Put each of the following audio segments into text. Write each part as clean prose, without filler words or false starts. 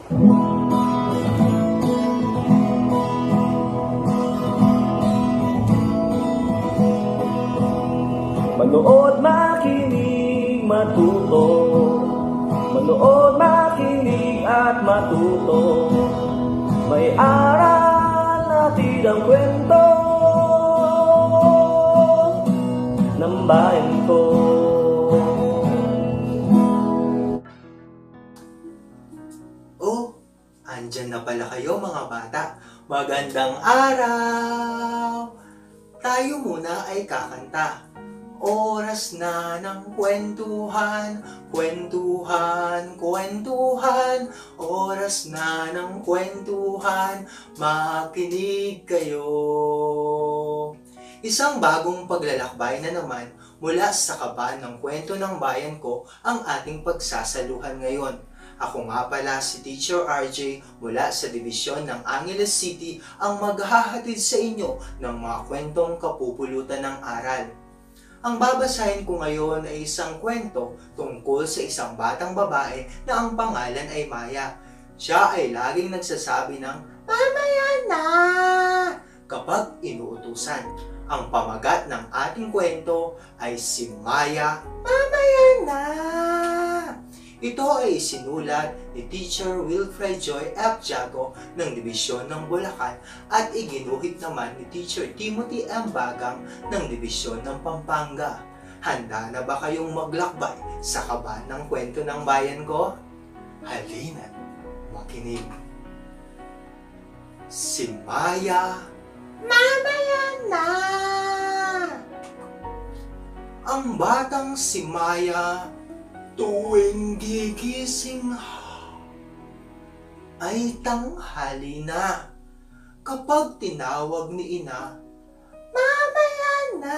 Manood, makinig, matuto. Manood, makinig at matuto. May aral natin ang kwento ng bayan ko. Oh, andyan na pala kayo mga bata. Magandang araw! Tayo muna ay kakanta. Oras na ng kwentuhan, kwentuhan, kwentuhan. Oras na ng kwentuhan, makinig kayo. Isang bagong paglalakbay na naman mula sa kaba ng kwento ng bayan ko ang ating pagsasaluhan ngayon. Ako nga pala si Teacher RJ mula sa Dibisyon ng Angeles City ang maghahatid sa inyo ng mga kwentong kapupulutan ng aral. Ang babasahin ko ngayon ay isang kwento tungkol sa isang batang babae na ang pangalan ay Maya. Siya ay laging nagsasabi ng "Mamaya na!" kapag inuutusan. Ang pamagat ng ating kwento ay si Maya, Mamaya na! Ito ay isinulat ni Teacher Wilfred Joy F. Jago ng Dibisyon ng Bulacan at iginuhit naman ni Teacher Timothy M. Bagang ng Dibisyon ng Pampanga. Handa na ba kayong maglakbay sa kaba ng kwento ng bayan ko? Halina't makinig. Si Maya, Mamaya na! Ang batang si Maya tuwing gigising ay tanghali na. Kapag tinawag ni ina, Mamaya na!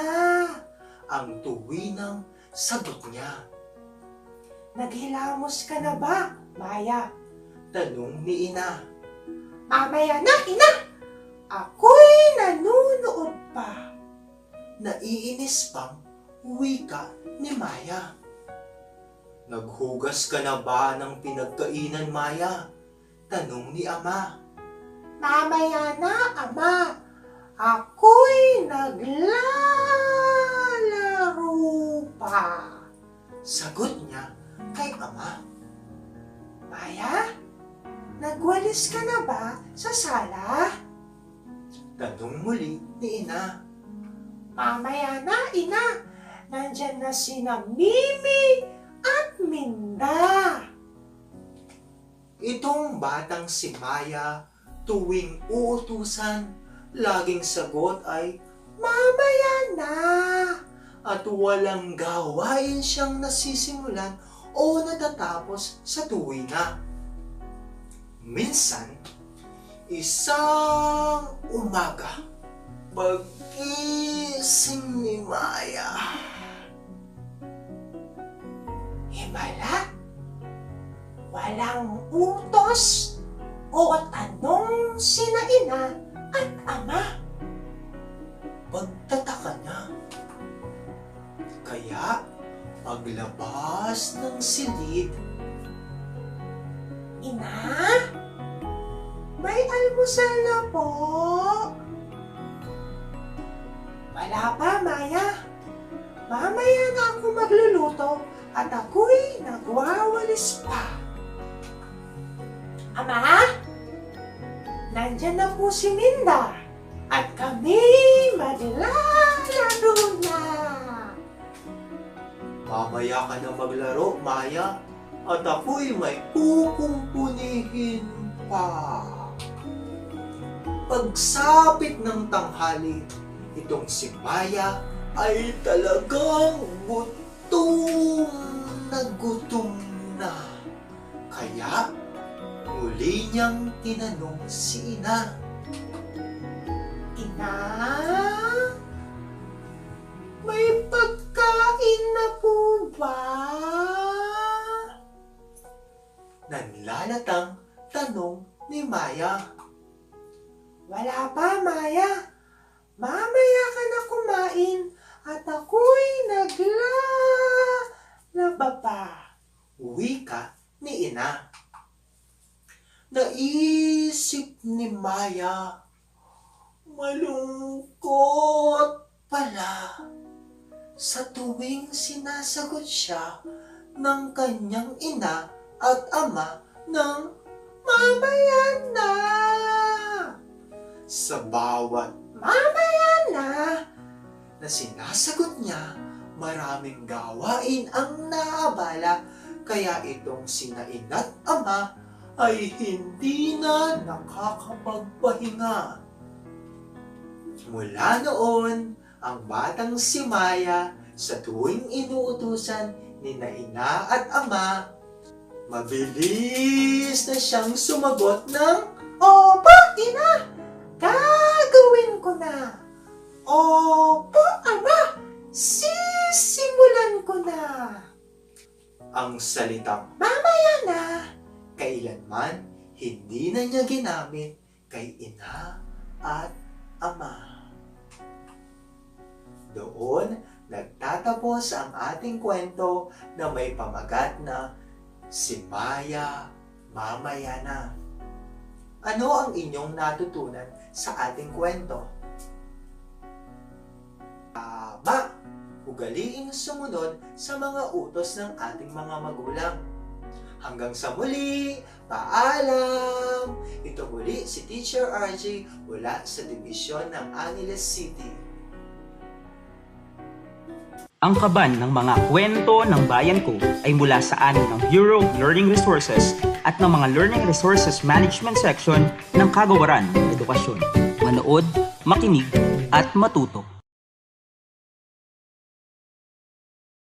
Ang tuwinang sagot niya. Naghilamos ka na ba, Maya? Tanong ni ina. Mamaya na, ina! Ako'y nanunood pa. Naiinis pang wika ni Maya. Naghugas ka na ba ng pinagkainan, Maya? Tanong ni Ama. Mamaya na, Ama. Ako'y naglalaro pa. Sagot niya kay Ama. Maya, nagwalis ka na ba sa sala? Tanong muli ni Ina. Mamaya na, Ina. Nandyan na sina Mimi at Minda. Itong batang si Maya, tuwing uutusan, laging sagot ay, Mamaya na! At walang gawain siyang nasisimulan o natatapos sa tuwina. Minsan, isang umaga, pag-ising ni Maya, himala, walang utos o tanong sina ina at ama. Pagtataka niya. Kaya, paglabas ng silid, Ina, may almusal na po. Wala pa, Maya. Mamaya na ako magluluto at ako'y nagwawalis pa. Ama, nandyan na po si Minda at kami maglalaro na. Mamaya ka na maglaro, Maya, at ako'y may kukumpunihin pa. Pagsapit ng tanghali, itong si Maya ay talagang gutom na. Kaya, muli niyang tinanong si Ina. Ina, may pagkain na po ba? Nanlalatang tanong ni Maya. Wala pa, Maya. Mamaya ka na kumain at ako'y naglalaba pa. Wika ni Ina. Naisip ni Maya, malungkot pala sa tuwing sinasagot siya ng kanyang ina at ama ng mamaya na. Sa bawat mamaya na sinasagot niya, maraming gawain ang naabala, kaya itong sina ina't ama ay hindi na nakakapagpahinga. Mula noon, ang batang si Maya sa tuwing inuutusan ni na ina at ama, mabilis na siyang sumagot ng, "Opo, ina! Gagawin ko na! Opo, ama! Sisimulan ko na!" Ang salitang mamaya na kailanman hindi na niya ginamit kay ina at ama. Doon nagtatapos ang ating kwento na may pamagat na si Maya mamaya na. Ano ang inyong natutunan sa ating kwento? Tama! Ugaliing sumunod sa mga utos ng ating mga magulang. Hanggang sa muli, paalam! Ito muli si Teacher RJ mula sa Dibisyon ng Angeles City. Ang kaban ng mga kwento ng bayan ko ay mula sa amin ng Bureau of Learning Resources at ng mga Learning Resources Management Section ng Kagawaran ng Edukasyon. Manood, makinig, at matuto.